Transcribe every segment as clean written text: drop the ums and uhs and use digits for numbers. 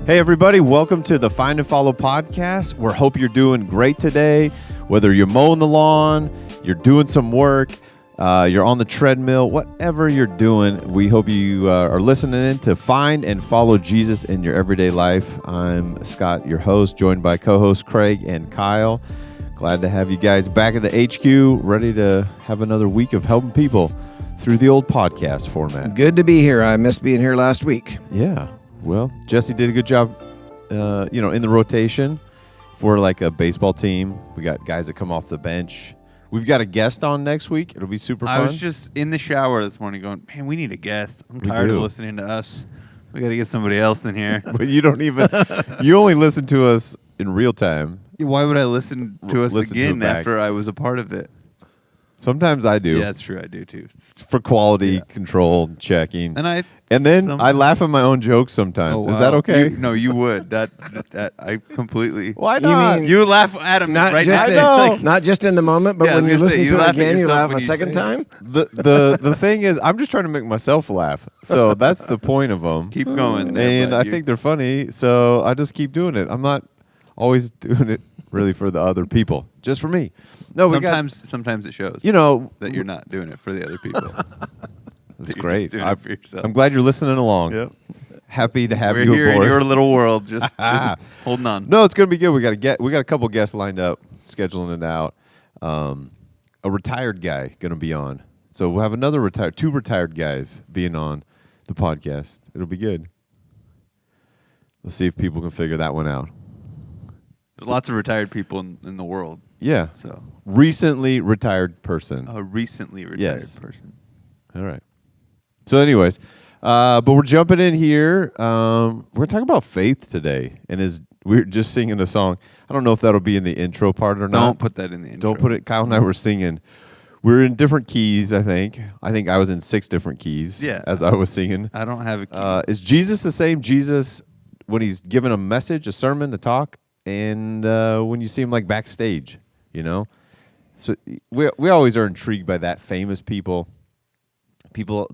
Hey, everybody. Welcome to the Find and Follow podcast. We hope you're doing great today. Whether you're mowing the lawn, you're doing some work, you're on the treadmill, whatever you're doing, we hope you are listening in to Find and Follow Jesus in your everyday life. I'm Scott, your host, joined by co-hosts Craig and Kyle. Glad to have you guys back at the HQ, ready to have another week of helping people through the old podcast format. Good to be here. I missed being here last week. Yeah. Well, Jesse did a good job, in the rotation for like a baseball team. We got guys that come off the bench. We've got a guest on next week. It'll be super fun. I was just in the shower this morning going, man, we need a guest. I'm tired of listening to us. We got to get somebody else in here. But you don't even, you only listen to us in real time. Why would I listen to us again after I was a part of it? Sometimes I do. Yeah, that's true. I do too. It's for quality control, checking. And then I laugh at my own jokes sometimes. Oh, Is that okay? You would. That I completely. Why not? You laugh at him right now. Not just in the moment, but when you listen to it again, you laugh a second time. The thing is, I'm just trying to make myself laugh. So that's the point of them. Keep going. And I think they're funny, so I just keep doing it. I'm not always doing it really for the other people, just for me. No, sometimes it shows. That you're not doing it for the other people. That's great. Doing it for yourself. I'm glad you're listening along. Yep. Happy to have We're you here aboard. in your little world, just holding on. No, it's gonna be good. We got a couple guests lined up, scheduling it out. A retired guy gonna be on, so we'll have two retired guys being on the podcast. It'll be good. Let's see if people can figure that one out. There's lots of retired people in the world. Yeah. So recently retired person. a recently retired person. All right. So, anyways, but we're jumping in here. We're talking about faith today, and we're just singing a song. I don't know if that'll be in the intro part or not. Don't put that in the intro. Don't put it. Kyle and I were singing. We're in different keys. I think I was in 6 different keys. Yeah. As I was singing. I don't have a key. Is Jesus the same Jesus when he's giving a message, a sermon, a talk, and when you see him like backstage? So we always are intrigued by that famous people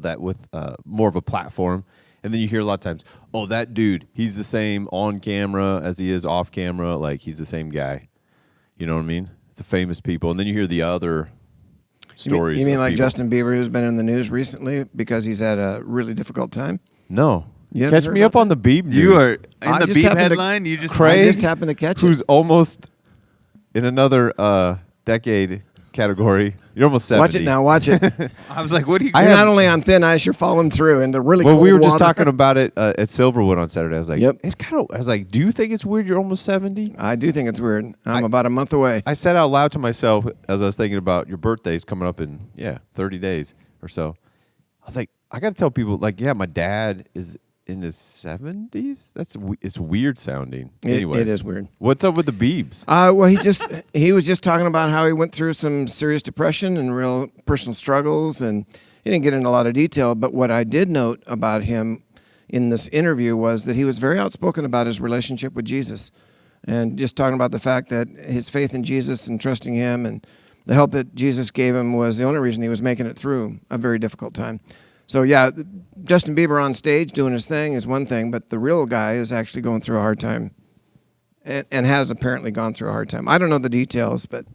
that with more of a platform, and then you hear a lot of times, oh, that dude, he's the same on camera as he is off camera, like he's the same guy. You know what I mean? The famous people, and then you hear the other stories. You mean of like people. Justin Bieber, who's been in the news recently because he's had a really difficult time? No. You haven't Catch heard me about up on the that? Beeb news. You are in I the just beep happened to- headline. You just Craig, I just happened to catch who's it. almost in another decade category. You're almost 70. Watch it now. Watch it. I was like, what do you? You're not only on thin ice, you're falling through into really Well, cold we were just water. talking about it at Silverwood on Saturday. I was like, Yep. it's kind of. I was like, do you think it's weird? You're almost 70. I do think it's weird. I'm about a month away. I said out loud to myself as I was thinking about your birthday's coming up in 30 days or so. I was like, I got to tell people like, my dad is in his 70s. It's weird sounding. Anyways, It is weird. What's up with the Biebs? Well, he was just talking about how he went through some serious depression and real personal struggles, and he didn't get into a lot of detail. But what I did note about him in this interview was that he was very outspoken about his relationship with Jesus, and just talking about the fact that his faith in Jesus and trusting him and the help that Jesus gave him was the only reason he was making it through a very difficult time. So, Justin Bieber on stage doing his thing is one thing, but the real guy is actually going through a hard time and has apparently gone through a hard time. I don't know the details, but,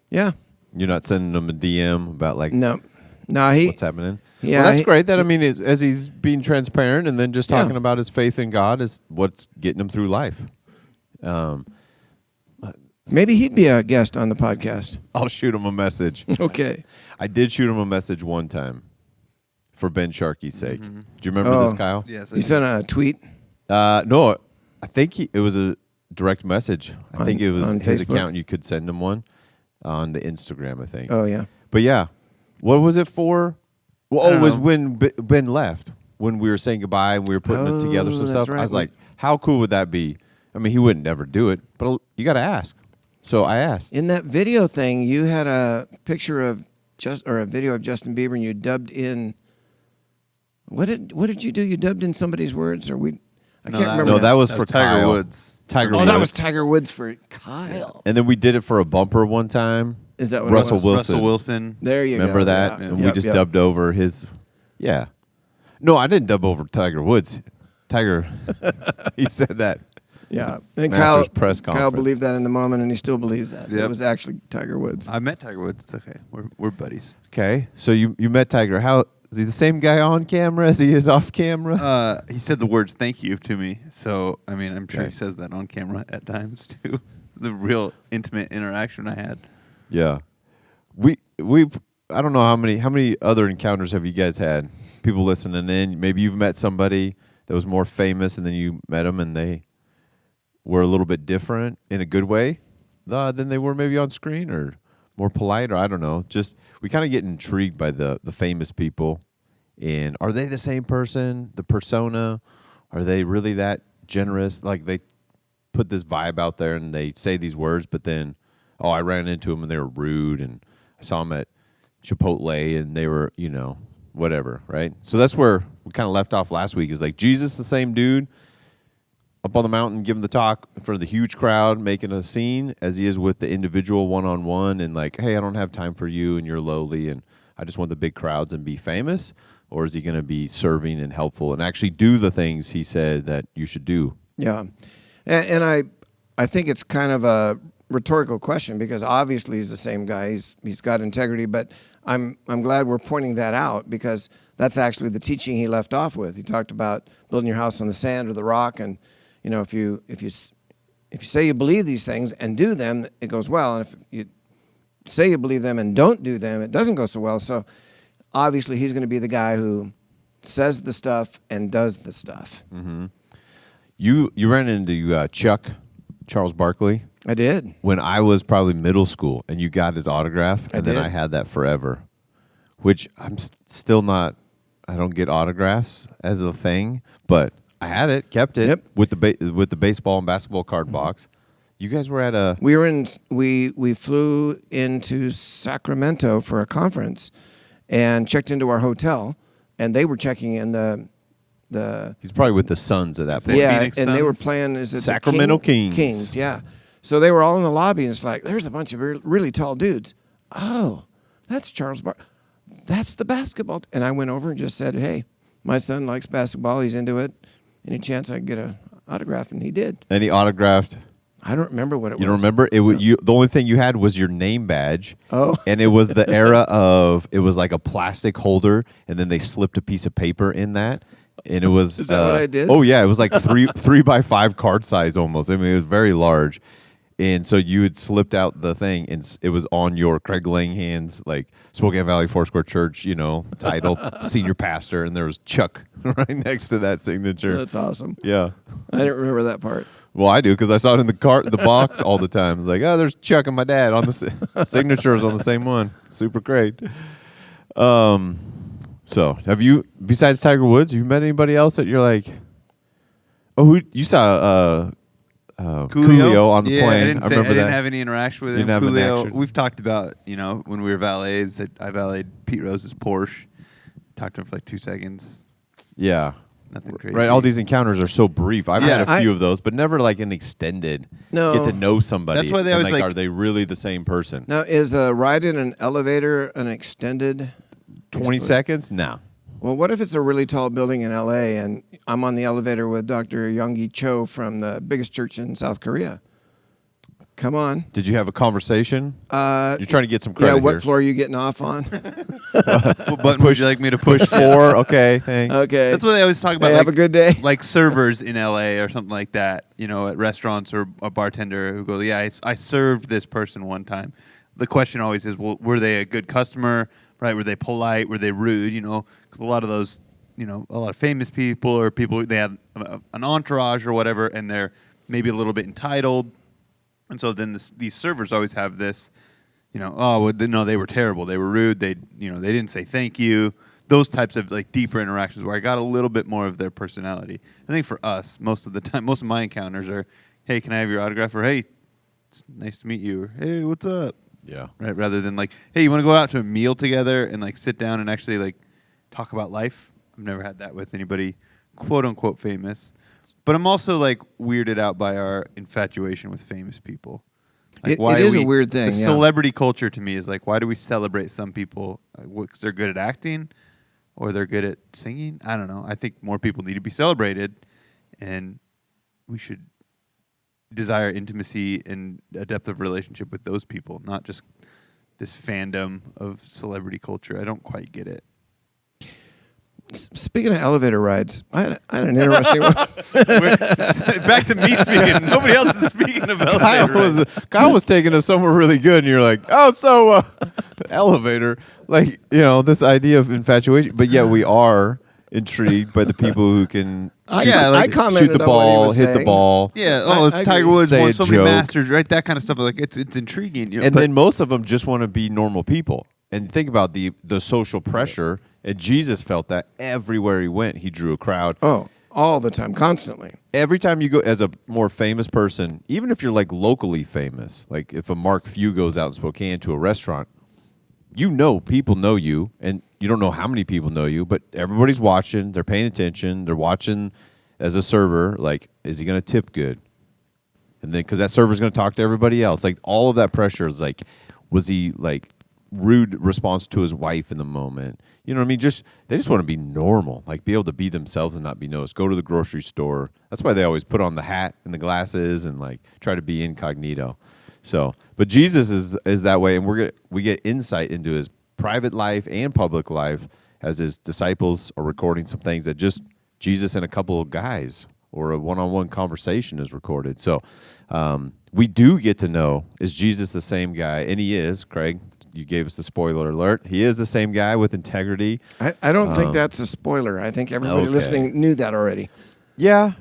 yeah. You're not sending him a DM about like No, what's happening? Yeah, well, that's great. That as he's being transparent and then just talking Yeah. about his faith in God is what's getting him through life. Maybe he'd be a guest on the podcast. I'll shoot him a message. Okay. I did shoot him a message one time for Ben Sharkey's sake. Do you remember this, Kyle? Yes. You sent a tweet? No, I think it was a direct message. I think it was on his Facebook? account. You could send him one on the Instagram, I think. Oh, yeah. But what was it for? Well, I it don't was know. when Ben left, when we were saying goodbye and we were putting it together some that's stuff. right. I was like, how cool would that be? I mean, he wouldn't never do it, but you got to ask. So I asked. In that video thing, you had a picture of a video of Justin Bieber, and you dubbed in. What did you do? You dubbed in somebody's words, or we? I can't remember. No, that was That for was Tiger Kyle. Woods. Tiger Oh, Woods. that was Tiger Woods for Kyle. And then we did it for a bumper one time. Is that what Russell it was? Wilson. Russell Wilson. There you Remember go. that? Yeah. And we Yep, just yep. dubbed over his. Yeah. No, I didn't dub over Tiger Woods. Tiger. He said that. Yeah, and Masters press Kyle conference. believed that in the moment, and he still believes that. Yep. It was actually Tiger Woods. I met Tiger Woods. It's okay. We're buddies. Okay, so you met Tiger. How is he the same guy on camera as he is off camera? He said the words "thank you" to me. So I mean, I'm sure Okay. he says that on camera at times too. The real intimate interaction I had. Yeah, we've I don't know how many other encounters have you guys had? People listening in. Maybe you've met somebody that was more famous, and then you met them, and they were a little bit different in a good way than they were maybe on screen, or more polite, or I don't know. Just we kind of get intrigued by the famous people, and are they the same person? The persona, are they really that generous? Like they put this vibe out there and they say these words, but then, oh, I ran into them and they were rude, and I saw them at Chipotle and they were, whatever, right? So that's where we kind of left off last week. Is like Jesus, the same dude, up on the mountain giving the talk in front of the huge crowd, making a scene, as he is with the individual one-on-one, and like, hey, I don't have time for you, and you're lowly, and I just want the big crowds and be famous? Or is he going to be serving and helpful and actually do the things he said that you should do? Yeah, and I think it's kind of a rhetorical question, because obviously he's the same guy. He's got integrity, but I'm glad we're pointing that out, because that's actually the teaching he left off with. He talked about building your house on the sand or the rock, and if you say you believe these things and do them, it goes well, and if you say you believe them and don't do them, it doesn't go so well. So obviously he's going to be the guy who says the stuff and does the stuff. Mm-hmm. You ran into Charles Barkley. I did. When I was probably middle school, and you got his autograph, and then did. I had that forever, which I'm still not. I don't get autographs as a thing, but I had it, kept it. Yep. with the baseball and basketball card box. You guys were at a. We flew into Sacramento for a conference, and checked into our hotel, and they were checking in the. He's probably with the Suns at that point. Yeah, Phoenix and they were Suns? playing. Is it Sacramento the Kings. Kings, yeah. So they were all in the lobby, and it's like, there's a bunch of really tall dudes. Oh, that's Charles Barkley. That's the basketball. And I went over and just said, hey, my son likes basketball. He's into it. Any chance I could get an autograph? And he did. And he autographed. I don't remember what it was. You don't remember? It was the only thing you had was your name badge. Oh. And it was the era of, it was like a plastic holder, and then they slipped a piece of paper in that. And it was. Is that what I did? Oh yeah, it was like 3x5 card size almost. I mean, it was very large. And so you had slipped out the thing, and it was on your Craig Langhand's, like, Spokane Valley Foursquare Church, title, senior pastor, and there was Chuck right next to that signature. That's awesome. Yeah. I didn't remember that part. Well, I do, because I saw it in the box all the time. It's like, oh, there's Chuck and my dad on the signatures on the same one. Super great. So, have you, besides Tiger Woods, have you met anybody else that you're like, oh, who you saw? Coolio on the plane. I remember didn't that. have any interaction with Didn't him. have an Coolio, action. we've talked about, when we were valets, that I valeted Pete Rose's Porsche. Talked to him for like 2 seconds. Yeah. Nothing crazy. Right. All these encounters are so brief. I've Yeah. had a few of those, but never like an extended. No. Get to know somebody. That's why they and, always like- are they really the same person? Now, is a ride in an elevator an extended? 20 seconds? No. Well, what if it's a really tall building in L.A. and I'm on the elevator with Dr. Youngi Cho from the biggest church in South Korea? Come on. Did you have a conversation? You're trying to get some Yeah, credit what here. floor are you getting off on? What button would you like me to push? Push 4. Okay, thanks. Okay. That's what they always talk about. Hey, like, have a good day. Like servers in LA or something like that, at restaurants, or a bartender who goes, yeah, I served this person one time. The question always is, well, were they a good customer, right? Were they polite? Were they rude? Because a lot of those, a lot of famous people or people, they have an entourage or whatever, and they're maybe a little bit entitled. And so then these servers always have this, oh, well, no, they were terrible. They were rude. They didn't say thank you. Those types of like deeper interactions where I got a little bit more of their personality. I think for us, most of the time, most of my encounters are, hey, can I have your autograph? Or, hey, it's nice to meet you. Or, hey, what's up? Yeah. Right. Rather than like, hey, you want to go out to a meal together and like sit down and actually like talk about life? I've never had that with anybody quote unquote famous. But I'm also like weirded out by our infatuation with famous people. Like, It is a weird thing. The Yeah. celebrity culture to me is like, why do we celebrate some people? Because they're good at acting, or they're good at singing. I don't know. I think more people need to be celebrated, and we should desire intimacy and a depth of relationship with those people, not just this fandom of celebrity culture. I don't quite get it. Speaking of elevator rides, I had an interesting one. Back to me speaking. Nobody else is speaking of elevator. Kyle was taking us somewhere really good, and you're like, oh, so elevator, like, this idea of infatuation. But yeah, we are intrigued by the people who can I commented shoot the on what he ball, was hit the saying. ball. Yeah, I Tiger agree. Woods Say won a so many joke. Masters, right? That kind of stuff. Like it's intriguing. And then most of them just want to be normal people. And think about the social pressure. And Jesus felt that everywhere he went, he drew a crowd. Oh, all the time, constantly. Every time you go as a more famous person, even if you're like locally famous, like if a Mark Few goes out in Spokane to a restaurant, people know you, and you don't know how many people know you, but everybody's watching. They're paying attention. They're watching as a server. Like, is he going to tip good? And then because that server's going to talk to everybody else. Like all of that pressure is like, was he like rude response to his wife in the moment? You know what I mean? They just want to be normal, like be able to be themselves and not be noticed. Go to the grocery store. That's why they always put on the hat and the glasses and like try to be incognito. So, but Jesus is that way, and we get insight into his private life and public life as his disciples are recording some things that just Jesus and a couple of guys or a one-on-one conversation is recorded. So, we do get to know, is Jesus the same guy? And he is, Craig. You gave us the spoiler alert. He is the same guy with integrity. I don't think that's a spoiler. I think everybody Okay. listening knew that already. Yeah,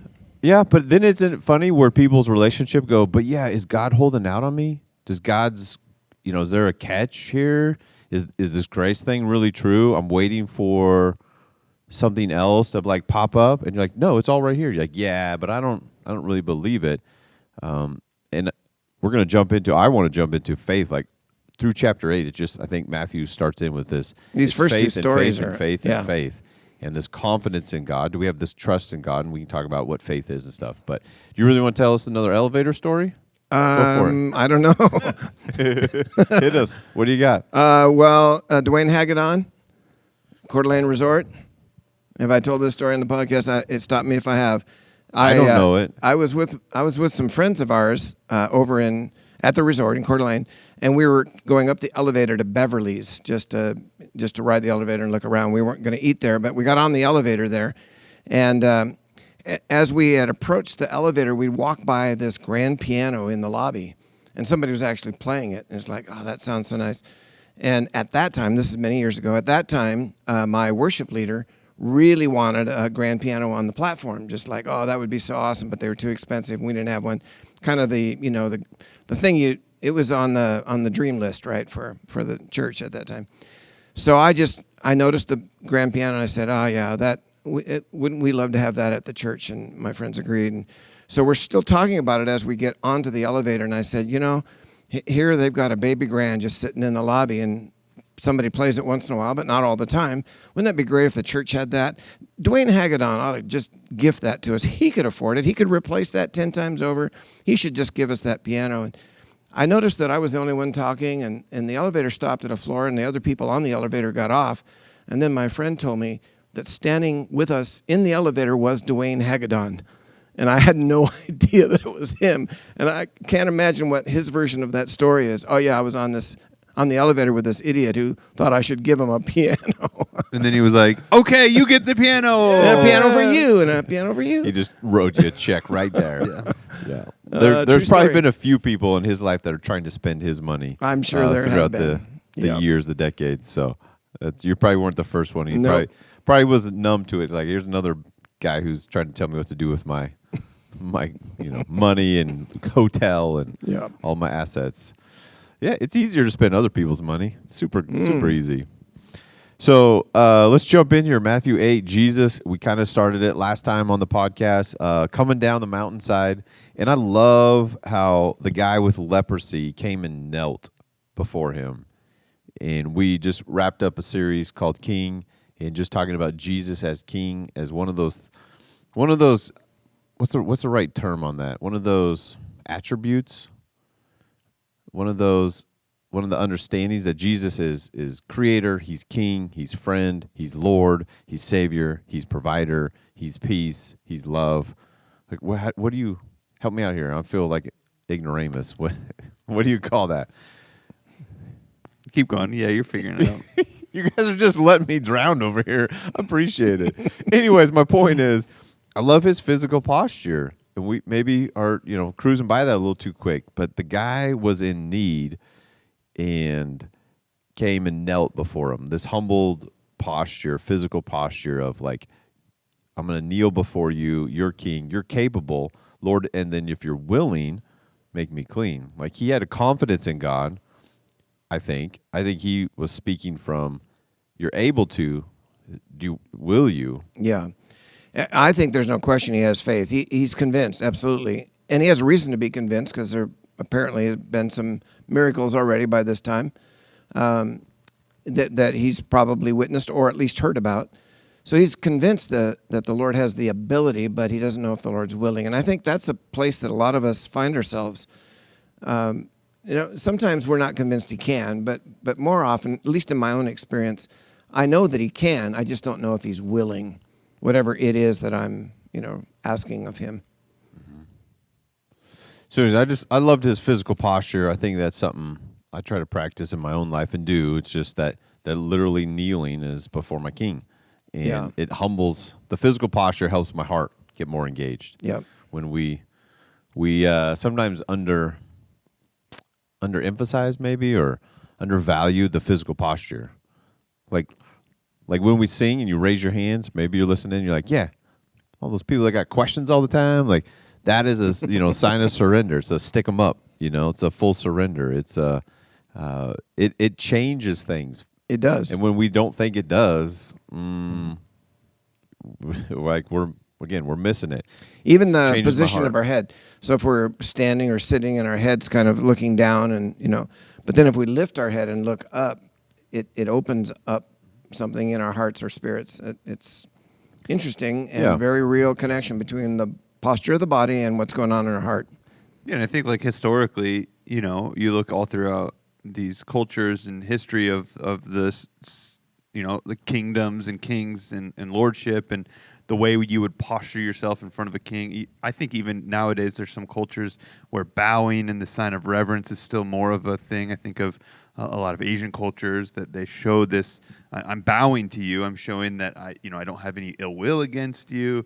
but then isn't it funny where people's relationship go, but yeah, is God holding out on me? Does God's, is there a catch here? Is this grace thing really true? I'm waiting for something else to like pop up, and you're like, no, it's all right here. You're like, yeah, but I don't really believe it. And I want to jump into faith, like through chapter 8. It's just, I think Matthew starts in with this. These It's first two faith and stories faith are and faith yeah. and faith. And this confidence in God. Do we have this trust in God? And we can talk about what faith is and stuff. But do you really want to tell us another elevator story? Go for it. I don't know. Hit us. What do you got? Dwayne Hagedon, Coeur d'Alene Resort. Have I told this story in the podcast? It stopped me if I have. I don't know it. I was with some friends of ours over at the resort in Coeur d'Alene, and we were going up the elevator to Beverly's just to ride the elevator and look around. We weren't going to eat there, but we got on the elevator there, and as we had approached the elevator, we walked by this grand piano in the lobby, and somebody was actually playing it. And it's like, oh, that sounds so nice. And at that time, this is many years ago, my worship leader really wanted a grand piano on the platform, just like, oh, that would be so awesome, but they were too expensive, and we didn't have one. Kind of the thing it was on the dream list, right, for the church at that time. So I noticed the grand piano, and I said, oh yeah, wouldn't we love to have that at the church? And my friends agreed. And so we're still talking about it as we get onto the elevator, and I said, here they've got a baby grand just sitting in the lobby, and somebody plays it once in a while, but not all the time. Wouldn't that be great if the church had that? Dwayne Hagedon ought to just gift that to us. He could afford it. He could replace that 10 times over. He should just give us that piano. And I noticed that I was the only one talking, and the elevator stopped at a floor, and the other people on the elevator got off. And then my friend told me that standing with us in the elevator was Dwayne Hagedon. And I had no idea that it was him. And I can't imagine what his version of that story is. Oh, yeah, I was on the elevator with this idiot who thought I should give him a piano. And then he was like, okay, you get the piano. And a piano for you, and a piano for you. He just wrote you a check right there. Yeah. There's true probably story. been a few people in his life that are trying to spend his money. I'm sure there have throughout been. the Yeah. years, the decades. So you probably weren't the first one. You No. probably was numb to it. It's like, here's another guy who's trying to tell me what to do with my money and hotel and Yeah. all my assets. Yeah, it's easier to spend other people's money. Super easy. So let's jump in here. Matthew 8, Jesus, we kind of started it last time on the podcast, coming down the mountainside. And I love how the guy with leprosy came and knelt before him. And we just wrapped up a series called King, and just talking about Jesus as King, as one of those, what's the right term on that? One of those attributes? One of the understandings that Jesus is creator, he's king, he's friend, he's Lord, he's savior, he's provider, he's peace, he's love. Like what do you help me out here? I feel like ignoramus. What do you call that? Keep going. Yeah, you're figuring it out. You guys are just letting me drown over here. I appreciate it. Anyways, my point is, I love his physical posture, and we maybe are cruising by that a little too quick. But the guy was in need, and came and knelt before him. This humbled posture, physical posture of like, I'm going to kneel before you. You're king. You're capable, Lord. And then if you're willing, make me clean. Like he had a confidence in God. I think he was speaking from, you're able to, will you? Yeah. I think there's no question he has faith. He's convinced, absolutely. And he has a reason to be convinced because there apparently has been some miracles already by this time that he's probably witnessed or at least heard about. So he's convinced that the Lord has the ability, but he doesn't know if the Lord's willing. And I think that's a place that a lot of us find ourselves. Sometimes we're not convinced he can, but more often, at least in my own experience, I know that he can. I just don't know if he's willing, whatever it is that I'm, asking of him. So I loved his physical posture. I think that's something I try to practice in my own life and do. It's just that literally kneeling is before my king, and it humbles. The physical posture helps my heart get more engaged. Yeah. When we sometimes underemphasize maybe or undervalue the physical posture. Like when we sing and you raise your hands, maybe you're listening and you're like, yeah, all those people that got questions all the time, like that is a sign of surrender. It's a stick 'em up, it's a full surrender. It's it changes things. It does. And when we don't think it does, like we're missing it. Even the Changes my position heart. of our head. So if we're standing or sitting and our head's kind of looking down and, but then if we lift our head and look up, it opens up something in our hearts or spirits. It's interesting and very real connection between the posture of the body and what's going on in our heart. Yeah, and I think like historically, you look all throughout these cultures and history of this, the kingdoms and kings and lordship and the way you would posture yourself in front of a king. I think even nowadays there's some cultures where bowing and the sign of reverence is still more of a thing. I think of a lot of Asian cultures that they show this, I'm bowing to you. I'm showing that I don't have any ill will against you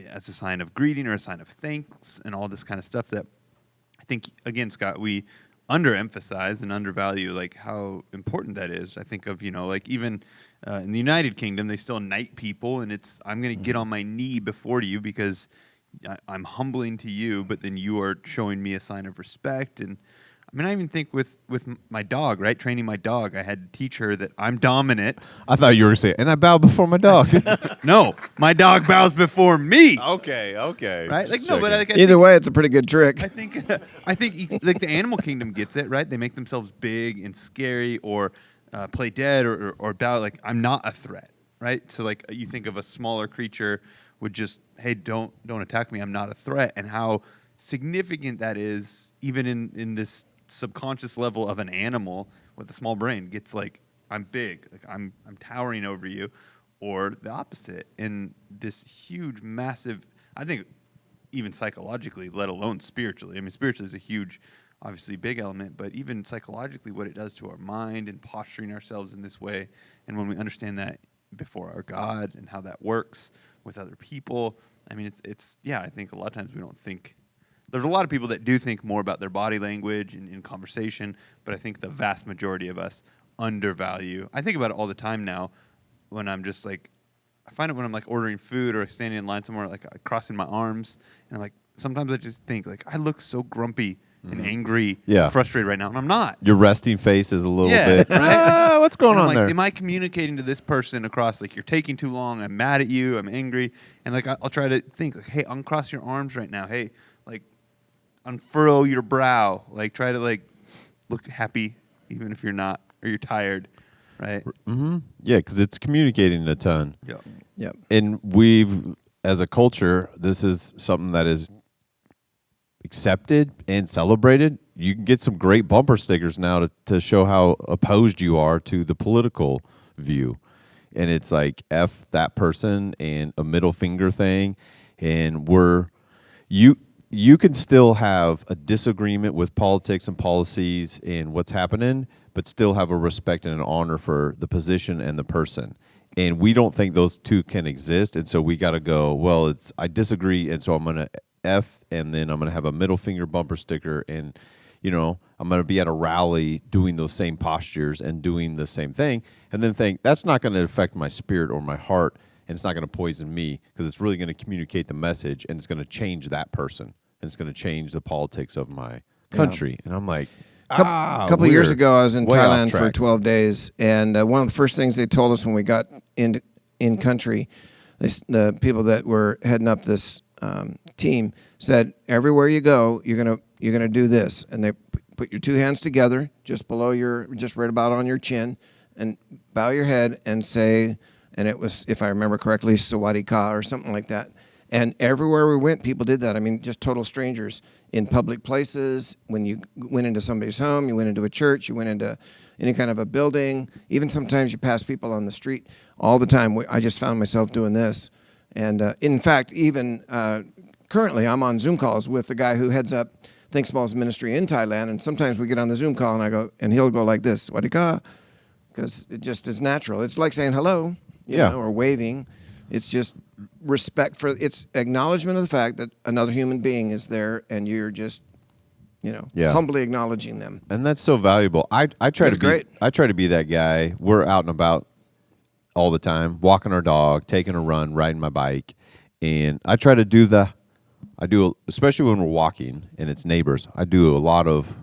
as a sign of greeting or a sign of thanks and all this kind of stuff that I think, again, Scott, we underemphasize and undervalue like how important that is. I think of, like even in the United Kingdom, they still knight people, and it's, I'm going to get on my knee before you because I'm humbling to you, but then you are showing me a sign of respect. And I mean, I even think with my dog, right? Training my dog, I had to teach her that I'm dominant. I thought you were saying, and I bow before my dog. No, my dog bows before me. Okay. Right? Like, Just no, but checking. like, Either way, it's a pretty good trick. I think like the animal kingdom gets it, right? They make themselves big and scary, or play dead, or bow. Like, I'm not a threat, right? So like you think of a smaller creature would just, hey, don't attack me. I'm not a threat, and how significant that is, even in this subconscious level of an animal with a small brain. Gets like, I'm big, like I'm towering over you, or the opposite. And this huge, massive, I think, even psychologically, let alone spiritually. I mean, spiritually is a huge, obviously big element, but even psychologically, what it does to our mind and posturing ourselves in this way. And when we understand that before our God and how that works with other people, I mean, it's I think a lot of times we don't think. There's a lot of people that do think more about their body language and in conversation, but I think the vast majority of us undervalue. I think about it all the time now when I'm just like, I find it when I'm like ordering food or standing in line somewhere, like crossing my arms, and I'm like, sometimes I just think like, I look so grumpy and angry, and frustrated right now, and I'm not. Your resting face is a little bit. Right? What's going and I'm on like, there? am I communicating to this person across like, you're taking too long, I'm mad at you, I'm angry, and like I'll try to think like, hey, uncross your arms right now, hey, like unfurrow your brow, like try to like look happy even if you're not, or you're tired, right? Mm-hmm. Yeah, because it's communicating a ton. Yeah. Yep. And we've, as a culture, this is something that is accepted and celebrated. You can get some great bumper stickers now to show how opposed you are to the political view. And it's like F that person and a middle finger thing. And we're you can still have a disagreement with politics and policies and what's happening, but still have a respect and an honor for the position and the person. And we don't think those two can exist, and so we got to go, well, I disagree, and so I'm going to F, and then I'm going to have a middle finger bumper sticker, and I'm going to be at a rally doing those same postures and doing the same thing, and then think that's not going to affect my spirit or my heart, and it's not going to poison me, because it's really going to communicate the message, and it's going to change that person, and it's going to change the politics of my country. And I'm like, A couple of years ago, I was in Way off Thailand for track. 12 days, and one of the first things they told us when we got in country, the people that were heading up this team said, everywhere you go, you're gonna do this, and they put your two hands together, just right about on your chin, and bow your head and say, and it was, if I remember correctly, Sawadee Ka or something like that. And everywhere we went, people did that. I mean, just total strangers in public places. When you went into somebody's home, you went into a church, you went into any kind of a building. Even sometimes you pass people on the street. All the time, I just found myself doing this. And in fact, even currently, I'm on Zoom calls with the guy who heads up Think Small's ministry in Thailand. And sometimes we get on the Zoom call, and he'll go like this, Sawadee Ka, because it just is natural. It's like saying hello, you know, or waving. It's just respect it's acknowledgement of the fact that another human being is there, and you're just, humbly acknowledging them. And that's so valuable. I try That's to be great. I try to be that guy. We're out and about all the time, walking our dog, taking a run, riding my bike, and I try to do especially when we're walking and it's neighbors. I do a lot of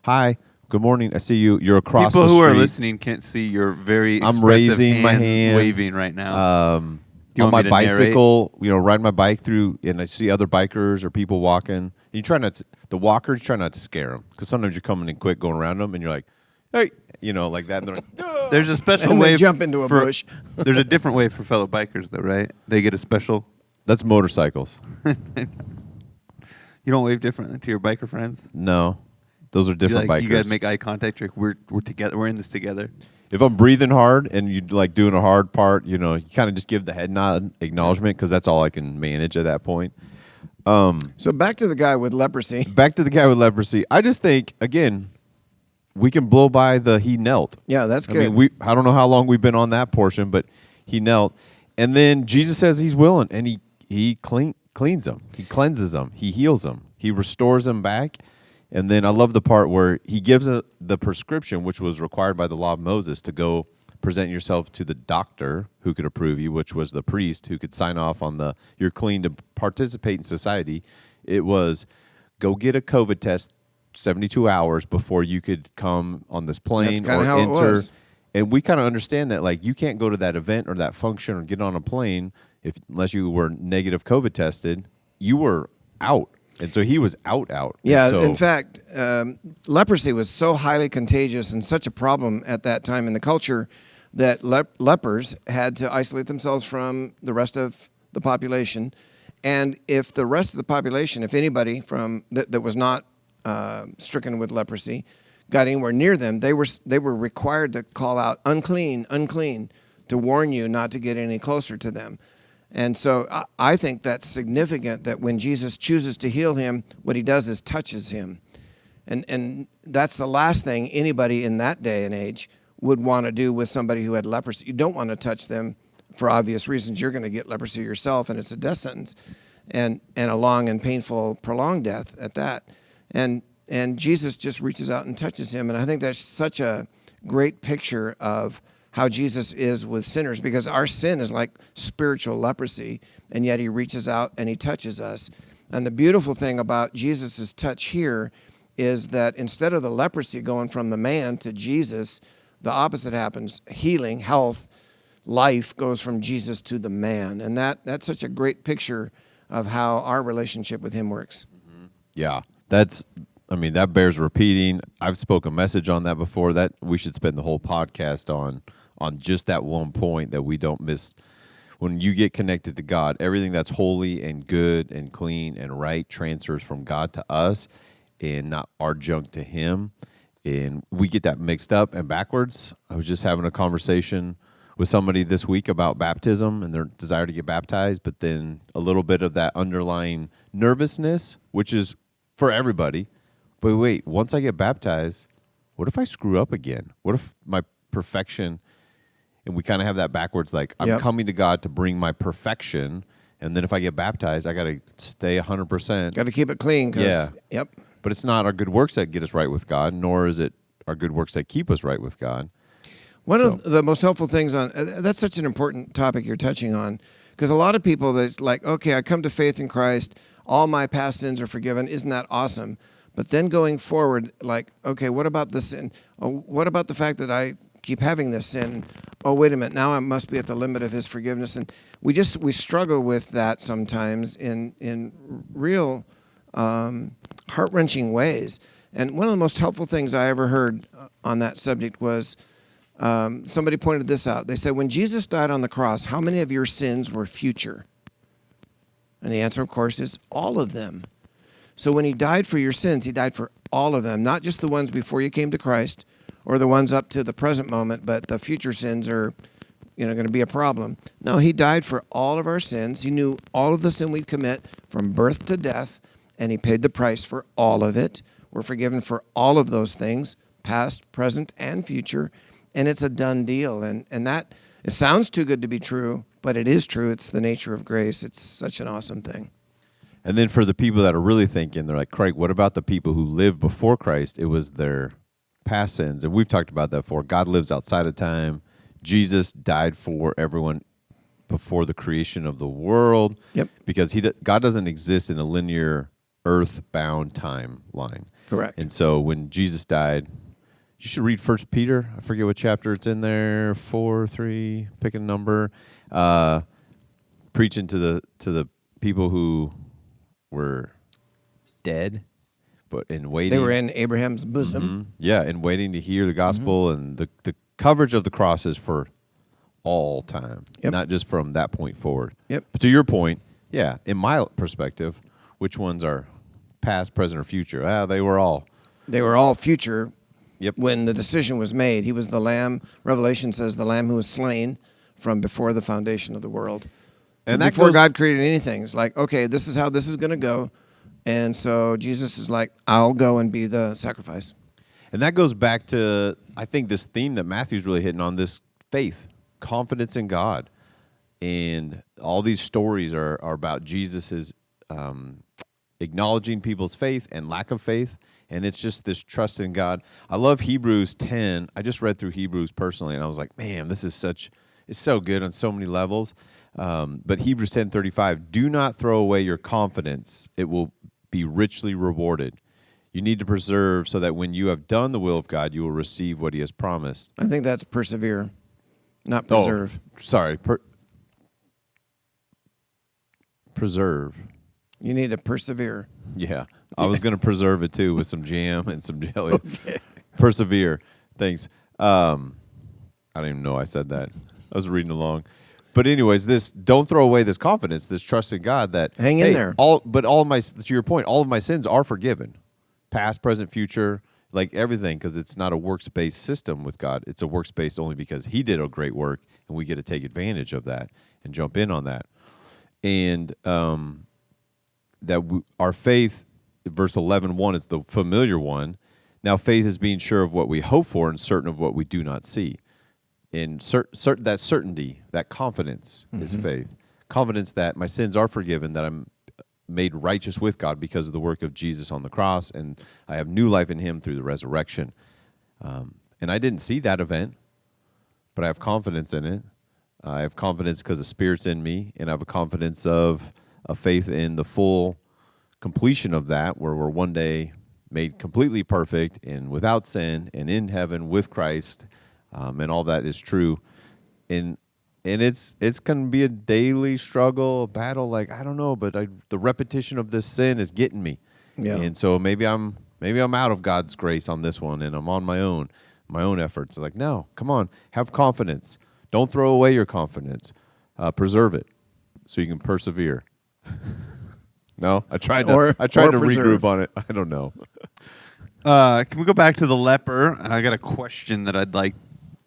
hi, good morning. I see you. You're across People the who street. are listening can't see your very I'm expressive raising my hand, waving right now. Do you on want my me to narrate? bicycle, riding my bike through, and I see other bikers or people walking. You try not to, the walkers try not to scare them, because sometimes you're coming in quick, going around them, and you're like, hey, like that. And they're like, "Ah." There's a special And way they jump into a bush. There's a different way for fellow bikers, though, right? They get a special. That's motorcycles. You don't wave differently to your biker friends. No, those are different bikers. You guys make eye contact. We're together. We're in this together. If I'm breathing hard and you like doing a hard part, you kind of just give the head nod acknowledgement, because that's all I can manage at that point. So back to the guy with leprosy. Back to the guy with leprosy. I just think, again, we can blow by he knelt. Yeah, that's I good. mean, I don't know how long we've been on that portion, but he knelt. And then Jesus says he's willing, and he cleans them. He cleanses them. He heals them. He restores them back. And then I love the part where he gives the prescription, which was required by the law of Moses, to go present yourself to the doctor who could approve you, which was the priest who could sign off on you're clean to participate in society. It was go get a COVID test 72 hours before you could come on this plane That's kinda or how it enter. was. And we kind of understand that, like, you can't go to that event or that function or get on a plane unless you were negative COVID tested. You were out. And so he was out. Yeah, And so, in fact, leprosy was so highly contagious and such a problem at that time in the culture that lepers had to isolate themselves from the rest of the population. And if the rest of the population, if anybody that was not stricken with leprosy got anywhere near them, they were required to call out, unclean, unclean, to warn you not to get any closer to them. And so I think that's significant, that when Jesus chooses to heal him, what he does is touches him. And that's the last thing anybody in that day and age would want to do with somebody who had leprosy. You don't want to touch them for obvious reasons. You're going to get leprosy yourself, and it's a death sentence, and a long and painful, prolonged death at that. And Jesus just reaches out and touches him. And I think that's such a great picture of how Jesus is with sinners, because our sin is like spiritual leprosy, and yet he reaches out and he touches us. And the beautiful thing about Jesus' touch here is that instead of the leprosy going from the man to Jesus, the opposite happens. Healing, health, life goes from Jesus to the man. And that's such a great picture of how our relationship with him works. yeah, that bears repeating. I've spoken a message on that before, that we should spend the whole podcast on just that one point, that we don't miss. When you get connected to God, everything that's holy and good and clean and right transfers from God to us, and not our junk to him. And we get that mixed up and backwards. I was just having a conversation with somebody this week about baptism and their desire to get baptized, but then a little bit of that underlying nervousness, which is for everybody. But wait, once I get baptized, what if I screw up again? What if my perfection, and we kind of have that backwards, like I'm coming to God to bring my perfection, and then if I get baptized, I got to stay 100%. Got to keep it clean. Yeah. Yep. But it's not our good works that get us right with God, nor is it our good works that keep us right with God. One of the most helpful things that's such an important topic you're touching on, because a lot of people that's like, okay, I come to faith in Christ, all my past sins are forgiven. Isn't that awesome? But then going forward, like, okay, what about the sin? Oh, what about the fact that I keep having this sin? Oh, wait a minute, now I must be at the limit of His forgiveness, and we struggle with that sometimes in real heart-wrenching ways. And one of the most helpful things I ever heard on that subject was somebody pointed this out. They said, when Jesus died on the cross, how many of your sins were future? And the answer, of course, is all of them. So when He died for your sins, He died for all of them, not just the ones before you came to Christ or the ones up to the present moment, but the future sins are going to be a problem. No, He died for all of our sins. He knew all of the sin we'd commit from birth to death, and He paid the price for all of it. We're forgiven for all of those things, past, present, and future, and it's a done deal. And that, it sounds too good to be true, but it is true. It's the nature of grace. It's such an awesome thing. And then for the people that are really thinking, they're like, Craig, what about the people who lived before Christ? It was their past sins. And we've talked about that before. God lives outside of time. Jesus died for everyone before the creation of the world. Yep. Because God doesn't exist in a linear, earth-bound timeline. Correct. And so when Jesus died, you should read 1 Peter. I forget what chapter it's in there. 4-3. Pick a number. Preaching to the people who were dead, but in waiting. They were in Abraham's bosom. Mm-hmm. Yeah, and waiting to hear the gospel, and the coverage of the cross is for all time, not just from that point forward. Yep. But to your point, yeah, in my perspective, which ones are past, present, or future? They were all. They were all future. Yep. When the decision was made, He was the Lamb. Revelation says the Lamb who was slain from before the foundation of the world. So and before God created anything, it's like, okay, this is how this is going to go. And so Jesus is like, I'll go and be the sacrifice. And that goes back to, I think, this theme that Matthew's really hitting on, this faith, confidence in God. And all these stories are about Jesus's acknowledging people's faith and lack of faith. And it's just this trust in God. I love Hebrews 10. I just read through Hebrews personally, and I was like, man, this is it's so good on so many levels. But Hebrews 10:35, do not throw away your confidence. It will be richly rewarded. You need to preserve so that when you have done the will of God, you will receive what He has promised. I think that's persevere, not preserve. Oh, sorry. Preserve. You need to persevere. Yeah. I was going to preserve it, too, with some jam and some jelly. Okay. Persevere. Thanks. I don't even know I said that. I was reading along. But anyways, don't throw away this confidence, this trust in God that hang in there. To your point, all of my sins are forgiven. Past, present, future, like everything, because it's not a works-based system with God. It's a works-based only because He did a great work, and we get to take advantage of that and jump in on that. And our faith, verse 11:1 is the familiar one. Now faith is being sure of what we hope for and certain of what we do not see. And that certainty, that confidence is faith. Confidence that my sins are forgiven, that I'm made righteous with God because of the work of Jesus on the cross, and I have new life in Him through the resurrection. And I didn't see that event, but I have confidence in it. I have confidence because the Spirit's in me, and I have a confidence of a faith in the full completion of that, where we're one day made completely perfect and without sin and in heaven with Christ, and all that is true. And it's going to be a daily struggle, a battle. Like, I don't know, but the repetition of this sin is getting me. Yeah. And so maybe I'm out of God's grace on this one, and I'm on my own efforts. Like, no, come on, have confidence. Don't throw away your confidence. Preserve it so you can persevere. No, I tried to regroup on it. I don't know. Can we go back to the leper? I got a question that I'd like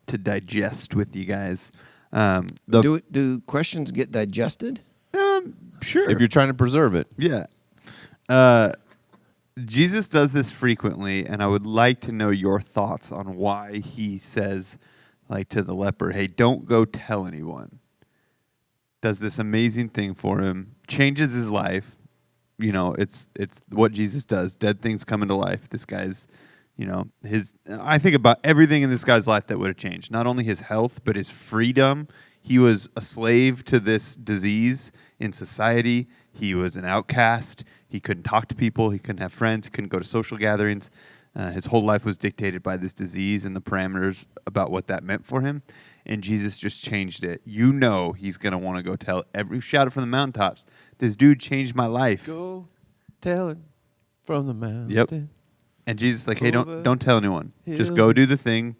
to digest with you guys. Do questions get digested? Sure. If you're trying to preserve it. Yeah. Jesus does this frequently, and I would like to know your thoughts on why he says, like to the leper, hey, don't go tell anyone. Does this amazing thing for him, changes his life. You know, it's what Jesus does. Dead things come into life. This guy's, I think about everything in this guy's life that would have changed. Not only his health, but his freedom. He was a slave to this disease in society. He was an outcast. He couldn't talk to people. He couldn't have friends. He couldn't go to social gatherings. His whole life was dictated by this disease and the parameters about what that meant for him. And Jesus just changed it. You know he's going to want to go tell shout it from the mountaintops. This dude changed my life. Go tell it from the mountain. Yep. And Jesus is like, hey, don't tell anyone. Just go do the thing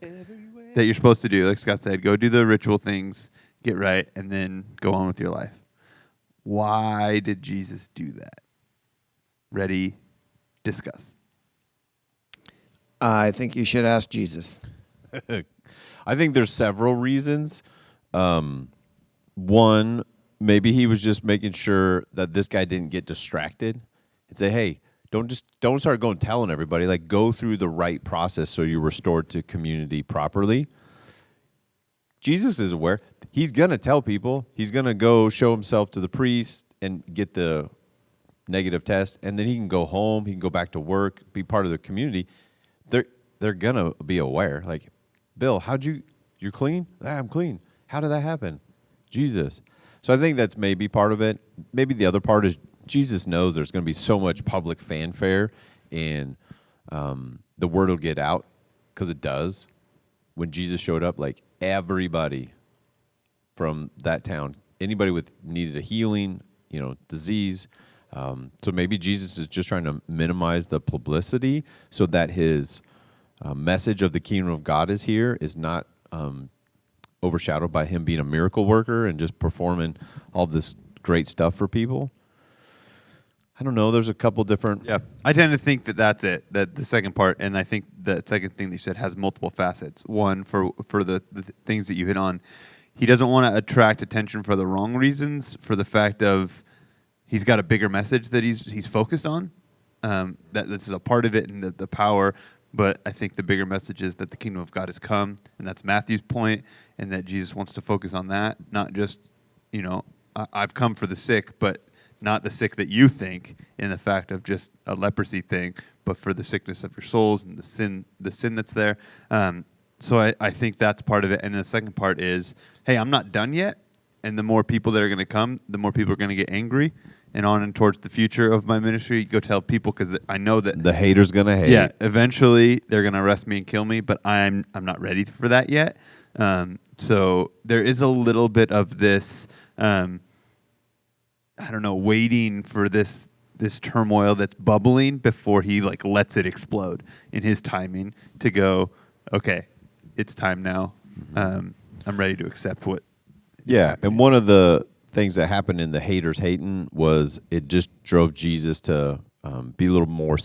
that you're supposed to do. Like Scott said, go do the ritual things, get right, and then go on with your life. Why did Jesus do that? Ready, discuss. I think you should ask Jesus. I think there's several reasons. One, maybe he was just making sure that this guy didn't get distracted and say, hey, don't start going telling everybody. Like, go through the right process so you're restored to community properly. Jesus is aware. He's going to tell people. He's going to go show himself to the priest and get the negative test, and then he can go home. He can go back to work, be part of the community. They're going to be aware. Like, Bill, you're clean? I'm clean. How did that happen? Jesus. So I think that's maybe part of it. Maybe the other part is Jesus knows there's going to be so much public fanfare, and the word will get out, because it does. When Jesus showed up, like, everybody from that town, anybody with needed a healing, disease. So maybe Jesus is just trying to minimize the publicity so that his message of the kingdom of God is here is not overshadowed by him being a miracle worker and just performing all this great stuff for people. I don't know. There's a couple different. Yeah, I tend to think that that's it. That the second part, and I think the second thing that you said has multiple facets. One, for the things that you hit on, he doesn't want to attract attention for the wrong reasons. For the fact of he's got a bigger message that he's focused on. That this is a part of it, and the power. But I think the bigger message is that the kingdom of God has come, and that's Matthew's point, and that Jesus wants to focus on that, not just, I've come for the sick, but not the sick that you think in the fact of just a leprosy thing, but for the sickness of your souls and the sin that's there. So I think that's part of it. And the second part is, hey, I'm not done yet. And the more people that are going to come, the more people are going to get angry. And on and towards the future of my ministry, go tell people, because I know that the hater's going to hate. Yeah, eventually they're going to arrest me and kill me, but I'm not ready for that yet. So there is a little bit of this, waiting for this turmoil that's bubbling before he lets it explode in his timing to go, okay, it's time now. I'm ready to accept what. Yeah, and one of the things that happened in the haters hating was it just drove Jesus to be a little more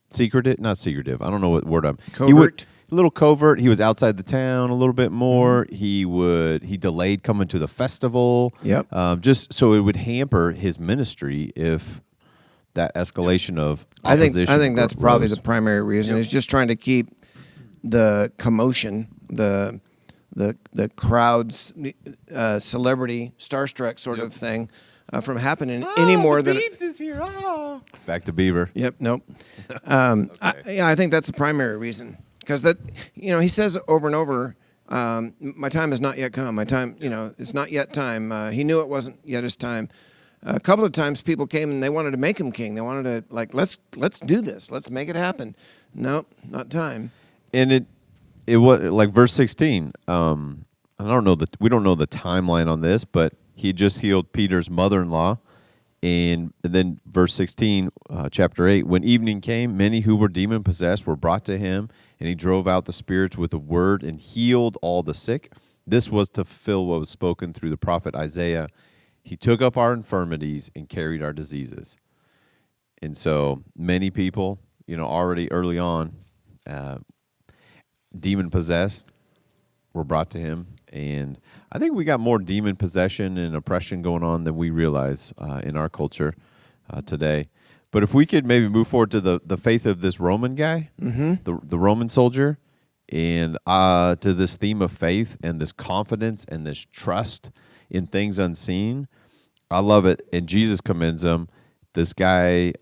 secretive, not secretive. I don't know what word covert. A little covert. He was outside the town a little bit more. Mm-hmm. He delayed coming to the festival. Yep. Just so it would hamper his ministry if that escalation of opposition. I think that's probably rose. the primary reason. He's just trying to keep the commotion, the crowd's celebrity starstruck sort of thing from happening any more than Beebs is here. Oh. Back to Bieber. Yep. Nope. Okay. I think that's the primary reason, because he says over and over, my time has not yet come. My time, it's not yet time. He knew it wasn't yet his time. A couple of times people came and they wanted to make him king. They wanted to let's do this. Let's make it happen. Nope, not time. And it was like verse 16. I don't know we don't know the timeline on this, but he just healed Peter's mother-in-law. And then verse 16, chapter 8, when evening came, many who were demon-possessed were brought to him, and he drove out the spirits with a word and healed all the sick. This was to fulfill what was spoken through the prophet Isaiah. He took up our infirmities and carried our diseases. And so many people, already early on, demon-possessed, were brought to him. And I think we got more demon possession and oppression going on than we realize in our culture today. But if we could maybe move forward to the faith of this Roman guy, the Roman soldier, and to this theme of faith and this confidence and this trust in things unseen, I love it. And Jesus commends him. This guy,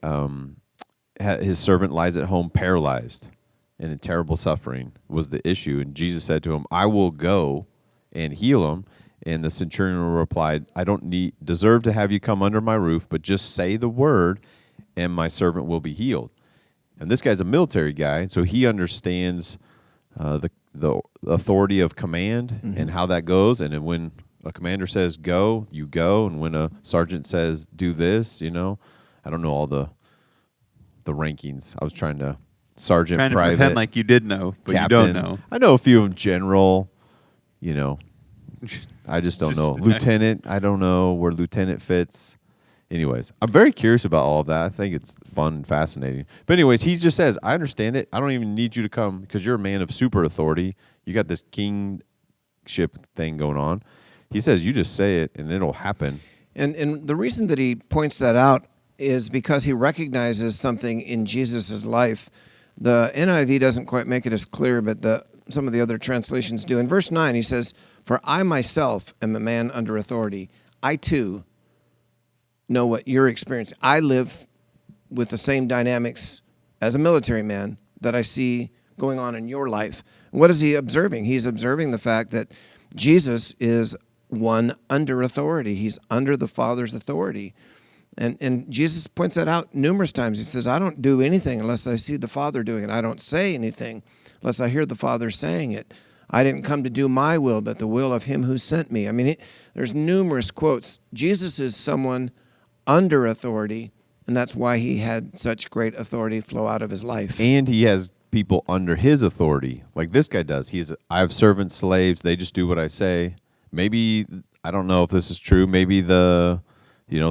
his servant lies at home paralyzed and in terrible suffering was the issue. And Jesus said to him, I will go and heal him. And the centurion replied, I don't deserve to have you come under my roof, but just say the word and my servant will be healed. And this guy's a military guy, so he understands the authority of command and how that goes. And then when a commander says go, you go. And when a sergeant says do this, I don't know all the rankings. I was trying to sergeant, trying to private, pretend like you did know, but captain. you don't know. I know a few of them. General, I just don't know. Lieutenant, I don't know where lieutenant fits. Anyways, I'm very curious about all of that. I think it's fun and fascinating. But anyways, he just says, I understand it. I don't even need you to come because you're a man of super authority. You got this kingship thing going on. He says, you just say it and it'll happen. And the reason that he points that out is because he recognizes something in Jesus' life. The NIV doesn't quite make it as clear, but some of the other translations do. In verse 9, he says, for I myself am a man under authority. I too know what you're experiencing. I live with the same dynamics as a military man that I see going on in your life. What is he observing? He's observing the fact that Jesus is one under authority. He's under the Father's authority. And Jesus points that out numerous times. He says, I don't do anything unless I see the Father doing it. I don't say anything unless I hear the Father saying it. I didn't come to do my will, but the will of him who sent me. I mean, there's numerous quotes. Jesus is someone under authority, and that's why he had such great authority flow out of his life. And he has people under his authority, like this guy does. I have servants, slaves. They just do what I say. Maybe, I don't know if this is true. Maybe the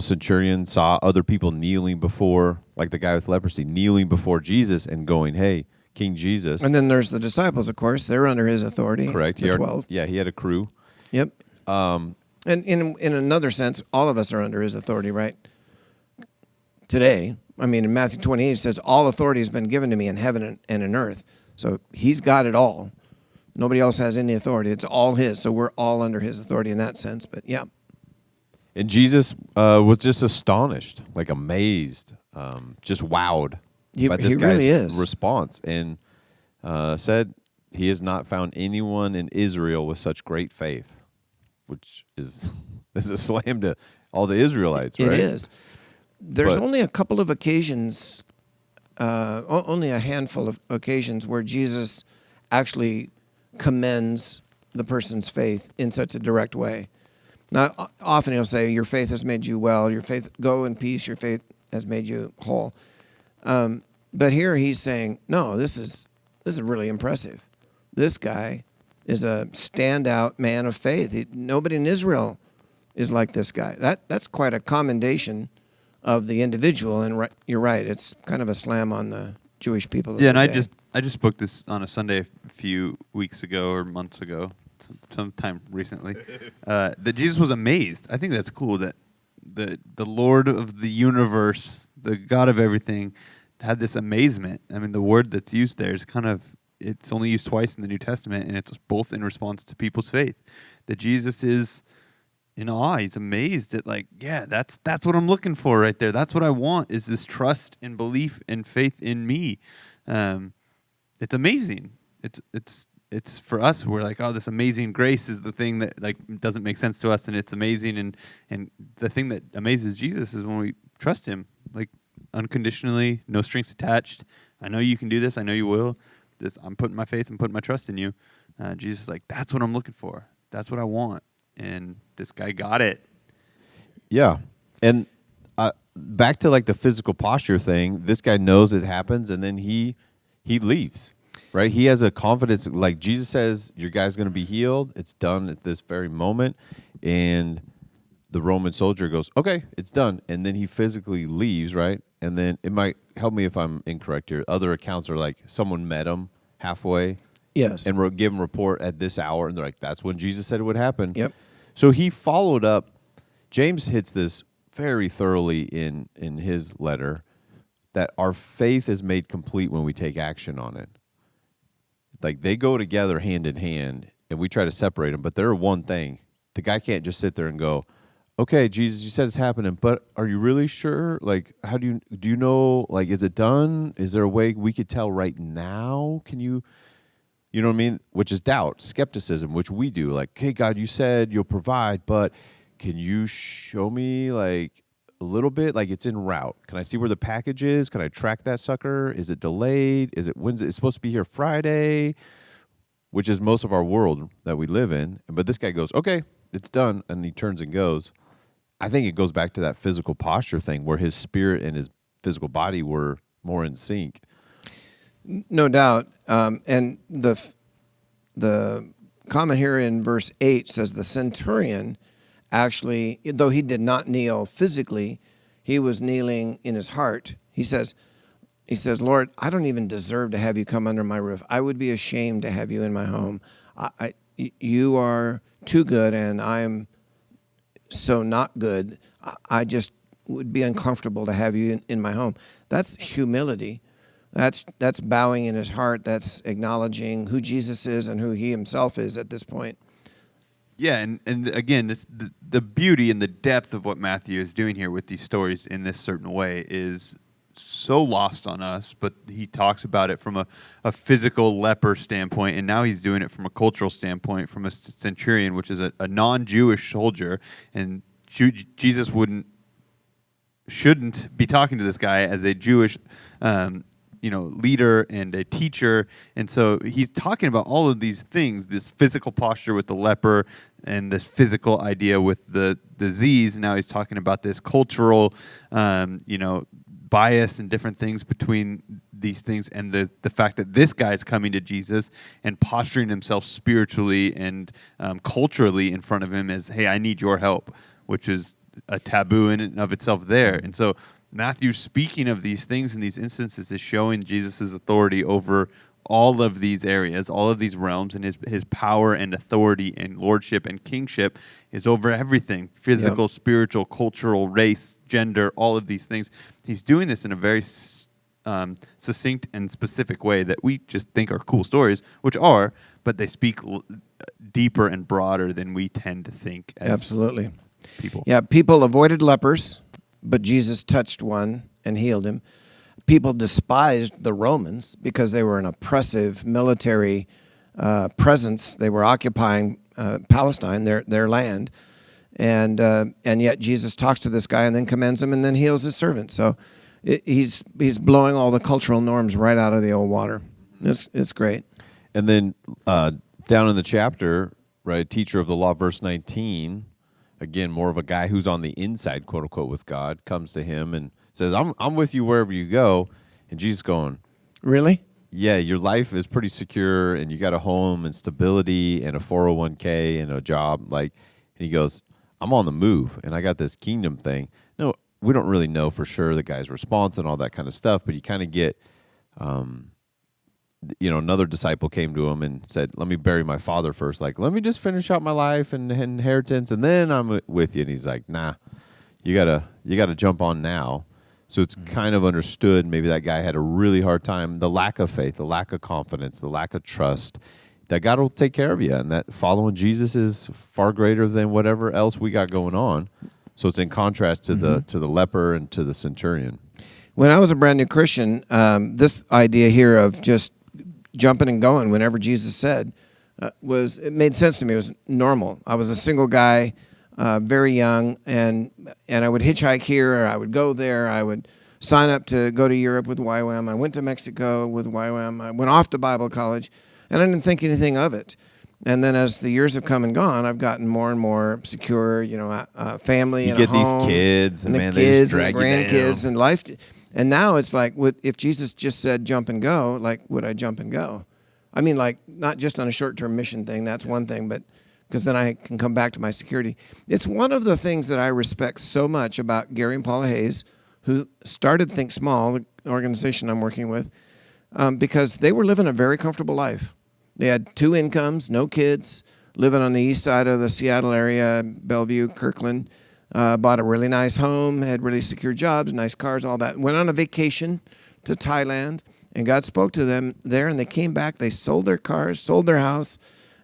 centurion saw other people kneeling before, like the guy with leprosy, kneeling before Jesus and going, hey, King Jesus. And then there's the disciples, of course. They're under his authority. Correct. The 12. Yeah, he had a crew. Yep. And in another sense, all of us are under his authority, right? Today, I mean, in Matthew 28, it says, all authority has been given to me in heaven and in earth. So he's got it all. Nobody else has any authority. It's all his. So we're all under his authority in that sense. But yeah. And Jesus was just astonished, like amazed, just wowed by this guy's really is. response. And said he has not found anyone in Israel with such great faith, which is a slam to all the Israelites, right? It is. There's only a couple of occasions, only a handful of occasions where Jesus actually commends the person's faith in such a direct way. Now, often he'll say, your faith has made you well, your faith, go in peace, your faith has made you whole. But here he's saying, no, this is really impressive. This guy is a standout man of faith. Nobody in Israel is like this guy. That's quite a commendation of the individual, and you're right. It's kind of a slam on the Jewish people. Yeah, and I just spoke this on a Sunday a few weeks ago or months ago, sometime recently, that Jesus was amazed. I think that's cool that the Lord of the universe, the God of everything, had this amazement. I mean, the word that's used there is it's only used twice in the New Testament, and it's both in response to people's faith. That Jesus is in awe. He's amazed at, that's what I'm looking for right there. That's what I want, is this trust and belief and faith in me. It's amazing. It's for us, we're like, oh, this amazing grace is the thing that doesn't make sense to us, and it's amazing. And the thing that amazes Jesus is when we trust him, unconditionally, no strings attached. I know you can do this. I know you will. I'm putting my faith and putting my trust in you. Jesus is like, that's what I'm looking for. That's what I want. And this guy got it. Yeah. And back to the physical posture thing, this guy knows it happens, and then he leaves, right? He has a confidence, like Jesus says, your guy's going to be healed. It's done at this very moment. And the Roman soldier goes, okay, it's done. And then he physically leaves, right? And then it might help me if I'm incorrect here. Other accounts are like someone met him halfway Yes. and give them report at this hour. And they're like, that's when Jesus said it would happen. Yep. So he followed up. James hits this very thoroughly in his letter, that our faith is made complete when we take action on it. Like, they go together hand in hand, and we try to separate them, but they're one thing. The guy can't just sit there and go, okay, Jesus, you said it's happening, but are you really sure? Like, how do you know, like, is it done? Is there a way we could tell right now? Can you know what I mean? Which is doubt, skepticism, which we do. Like, hey, God, you said you'll provide, but can you show me, like, a little bit? Like, it's en route. Can I see where the package is? Can I track that sucker? Is it delayed? When's it's supposed to be here Friday? Which is most of our world that we live in. But this guy goes, okay, it's done, and he turns and goes. I think it goes back to that physical posture thing where his spirit and his physical body were more in sync. No doubt. And the comment here in verse 8 says the centurion actually, though he did not kneel physically, he was kneeling in his heart. He says, Lord, I don't even deserve to have you come under my roof. I would be ashamed to have you in my home. You are too good, and I am so not good. I just would be uncomfortable to have you in my home. That's humility. That's bowing in his heart. That's acknowledging who Jesus is and who he himself is at this point. Yeah, and again, the beauty and the depth of what Matthew is doing here with these stories in this certain way is so lost on us, but he talks about it from a physical leper standpoint, and now he's doing it from a cultural standpoint, from a centurion, which is a non-Jewish soldier, and Jesus shouldn't be talking to this guy as a Jewish leader and a teacher. And so he's talking about all of these things, this physical posture with the leper and this physical idea with the disease. Now he's talking about this cultural, bias and different things between these things, and the fact that this guy is coming to Jesus and posturing himself spiritually and culturally in front of him as, hey, I need your help, which is a taboo in and of itself there. And so Matthew, speaking of these things in these instances, is showing Jesus' authority over all of these areas, all of these realms, and his power and authority and lordship and kingship is over everything: physical, spiritual, cultural, race, gender, all of these things. He's doing this in a very succinct and specific way that we just think are cool stories, which are, but they speak deeper and broader than we tend to think as Absolutely. people. Yeah, people avoided lepers, but Jesus touched one and healed him. People despised the Romans because they were an oppressive military presence. They were occupying Palestine, their land, and yet Jesus talks to this guy and then commends him and then heals his servant. So he's blowing all the cultural norms right out of the old water. It's great. And then down in the chapter, right, teacher of the law, verse 19, again, more of a guy who's on the inside, quote unquote, with God, comes to him and says, I'm with you wherever you go. And Jesus going, Really? yeah, your life is pretty secure, and you got a home and stability and a 401k and a job. And he goes, I'm on the move, and I got this kingdom thing. No, we don't really know for sure the guy's response and all that kind of stuff, but you kind of get, another disciple came to him and said, let me bury my father first. Like, let me just finish out my life and inheritance, and then I'm with you. And he's like, nah, you gotta jump on now. So it's kind of understood maybe that guy had a really hard time, the lack of faith, the lack of confidence, the lack of trust, that God will take care of you, and that following Jesus is far greater than whatever else we got going on. So it's in contrast to the leper and to the centurion. When I was a brand new Christian, this idea here of just jumping and going whenever Jesus said it made sense to me. It was normal. I was a single guy, very young, and I would hitchhike here, or I would go there. I would sign up to go to Europe with YWAM. I went to Mexico with YWAM. I went off to Bible college, and I didn't think anything of it. And then as the years have come and gone, I've gotten more and more secure, family You and get a home, these kids, and the man, kids they and just the drag you grandkids down. and life. And now it's like, if Jesus just said jump and go, like, would I jump and go? I mean, like, not just on a short-term mission thing. That's one thing, but because then I can come back to my security. It's one of the things that I respect so much about Gary and Paula Hayes, who started Think Small, the organization I'm working with, because they were living a very comfortable life. They had 2 incomes, no kids, living on the east side of the Seattle area, Bellevue, Kirkland. Bought a really nice home, had really secure jobs, nice cars, all that. Went on a vacation to Thailand, and God spoke to them there, and they came back. They sold their cars, sold their house,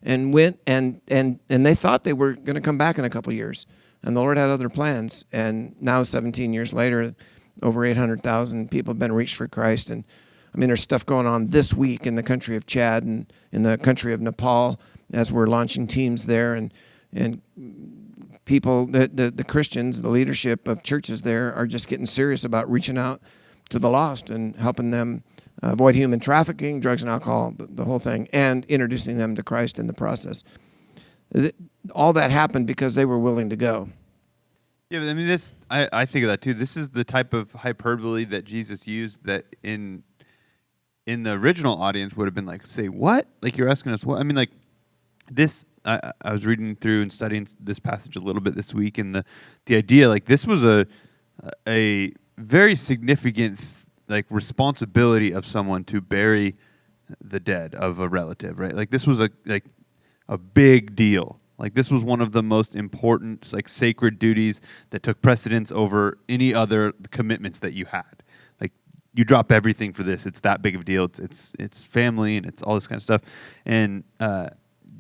and went, and they thought they were going to come back in a couple years. And the Lord had other plans. And now, 17 years later, over 800,000 people have been reached for Christ. And I mean, there's stuff going on this week in the country of Chad and in the country of Nepal as we're launching teams there. And people, the Christians, the leadership of churches there are just getting serious about reaching out to the lost and helping them avoid human trafficking, drugs and alcohol, the whole thing, and introducing them to Christ in the process. All that happened because they were willing to go. Yeah, but I mean, I think of that too. This is the type of hyperbole that Jesus used that in the original audience would have been like, say what? Like, you're asking us what? I mean, like, this, I was reading through and studying this passage a little bit this week, and the idea, like, this was a very significant like responsibility of someone to bury the dead of a relative, right? Like, this was a big deal. Like, this was one of the most important, like, sacred duties that took precedence over any other commitments that you had. Like, you drop everything for this. It's that big of a deal. It's family and it's all this kind of stuff. And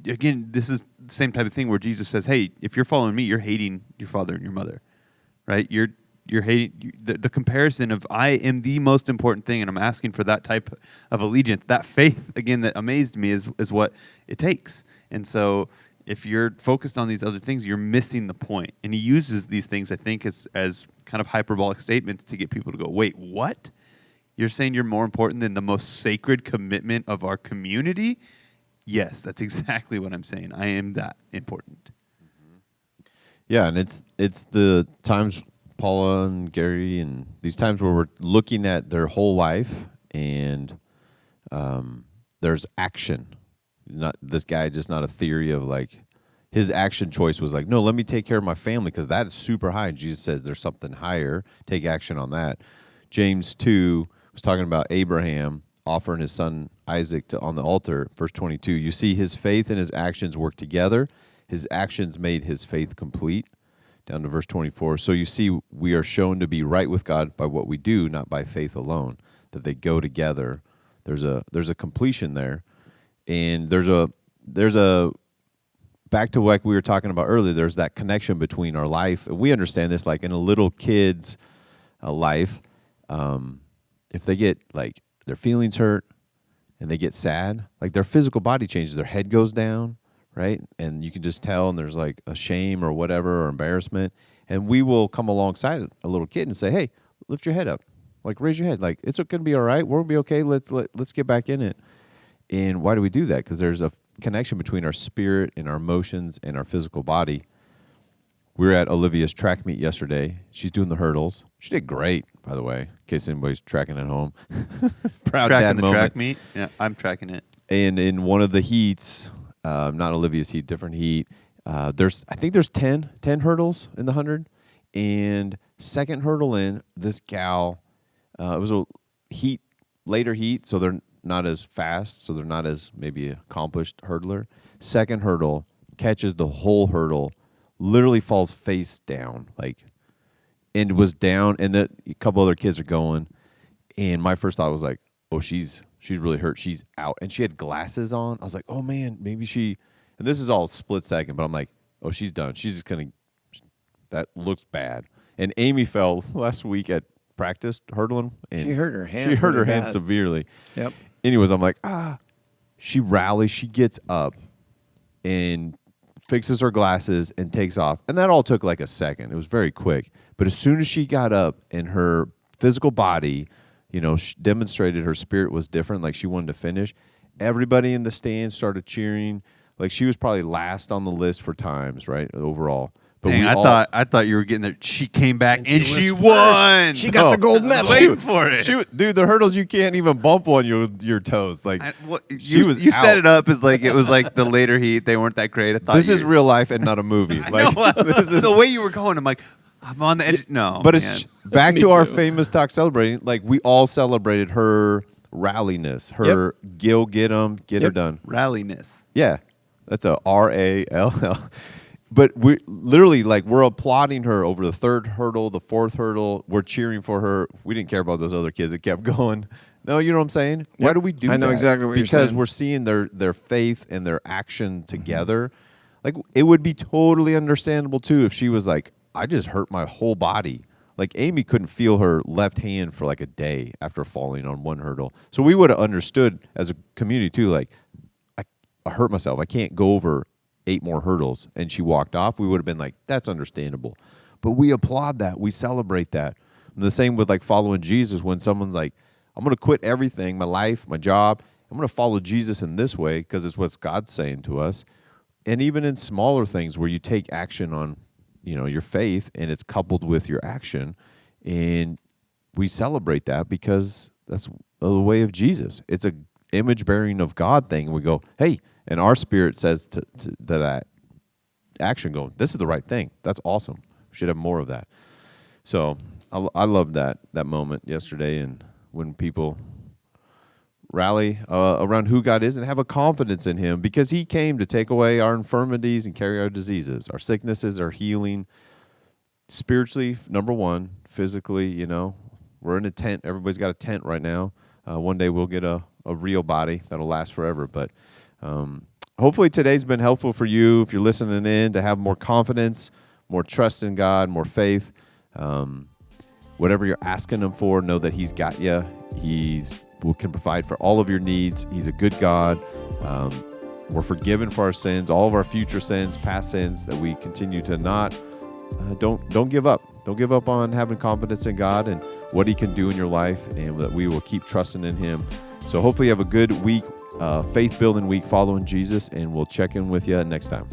again, this is the same type of thing where Jesus says, "Hey, if you're following me, you're hating your father and your mother, right? You're hating the comparison of I am the most important thing, and I'm asking for that type of allegiance, that faith again that amazed me is what it takes. And so, if you're focused on these other things, you're missing the point. And he uses these things, I think, as kind of hyperbolic statements to get people to go, wait, what? You're saying you're more important than the most sacred commitment of our community? Yes, that's exactly what I'm saying. I am that important. Yeah, and it's the times Paula and Gary and these times where we're looking at their whole life and there's action. Not this guy, just not a theory of like his action choice was like, no, let me take care of my family because that is super high. And Jesus says there's something higher. Take action on that. James 2 was talking about Abraham offering his son Isaac on the altar. Verse 22, you see his faith and his actions work together. His actions made his faith complete. Down to verse 24. So you see, we are shown to be right with God by what we do, not by faith alone. That they go together. There's a completion there. And there's a back to what we were talking about earlier, there's that connection between our life. And we understand this, like in a little kid's life, if they get like their feelings hurt and they get sad, like their physical body changes, their head goes down, right? And you can just tell, and there's like a shame or whatever or embarrassment. And we will come alongside a little kid and say, hey, lift your head up, like raise your head, like it's going to be all right. We'll be okay. Let's get back in it. And why do we do that? Because there's a connection between our spirit and our emotions and our physical body. We were at Olivia's track meet yesterday. She's doing the hurdles. She did great, by the way, in case anybody's tracking at home. Proud Tracking dad the moment. track meet? Yeah, I'm tracking it. And in one of the heats, not Olivia's heat, different heat, I think there's 10 hurdles in the 100. And second hurdle in, this gal, it was a later heat, so they're not as fast, so they're not as maybe accomplished hurdler. Second hurdle, catches the whole hurdle, literally falls face down, and was down, and a couple other kids are going. And my first thought was like, oh, she's really hurt. She's out. And she had glasses on. I was like, oh, man, maybe she – and this is all split second, but I'm like, oh, she's done. She's just going to – that looks bad. And Amy fell last week at practice hurdling. And she hurt her hand. She hurt her really hand bad. severely. Yep. Anyways, I'm like, she rallies, she gets up and fixes her glasses and takes off. And that all took like a second. It was very quick. But as soon as she got up and her physical body, she demonstrated her spirit was different, like she wanted to finish, everybody in the stands started cheering. Like she was probably last on the list for times, right, overall. But Dang, I thought you were getting there. She came back and she was won. first. She got the gold medal. Waiting for it. Dude, the hurdles, you can't even bump on your toes. Like you set it up as like it was like the later heat. They weren't that great. I thought this is real life and not a movie. Like this is the way you were going. I'm like, I'm on the edge. No, but man. it's back to our famous talk celebrating. Like we all celebrated her ralliness, her get 'em, get her Yep. done. Ralliness. Yeah, that's a RALL. But we literally, like, we're applauding her over the third hurdle, the fourth hurdle. We're cheering for her. We didn't care about those other kids that kept going. No, you know what I'm saying? Why Yep. do we do that? I know exactly what you're Because saying. we're seeing their faith and their action together. Like, it would be totally understandable too if she was like, I just hurt my whole body. Like, Amy couldn't feel her left hand for like a day after falling on one hurdle. So we would have understood as a community too, like, I hurt myself. I can't go over 8 more hurdles. And she walked off. We would have been like, that's understandable. But we applaud that. We celebrate that. And the same with like following Jesus. When someone's like, I'm going to quit everything, my life, my job. I'm going to follow Jesus in this way because it's what God's saying to us. And even in smaller things where you take action on, your faith and it's coupled with your action, and we celebrate that because that's the way of Jesus. It's a image bearing of God thing. We go, hey, and our spirit says to that action, going, this is the right thing. That's awesome. We should have more of that. So I loved that moment yesterday, and when people rally around who God is and have a confidence in him, because he came to take away our infirmities and carry our diseases, our sicknesses, our healing, spiritually, number one, physically, we're in a tent. Everybody's got a tent right now. One day we'll get a real body that'll last forever. But hopefully today's been helpful for you if you're listening in to have more confidence, more trust in God, more faith. Whatever you're asking him for, know that he's got you. Can provide for all of your needs. He's a good God. We're forgiven for our sins, all of our future sins, past sins that we continue to not. Don't give up. Don't give up on having confidence in God and what he can do in your life, and that we will keep trusting in him. So hopefully you have a good week, faith-building week following Jesus, and we'll check in with you next time.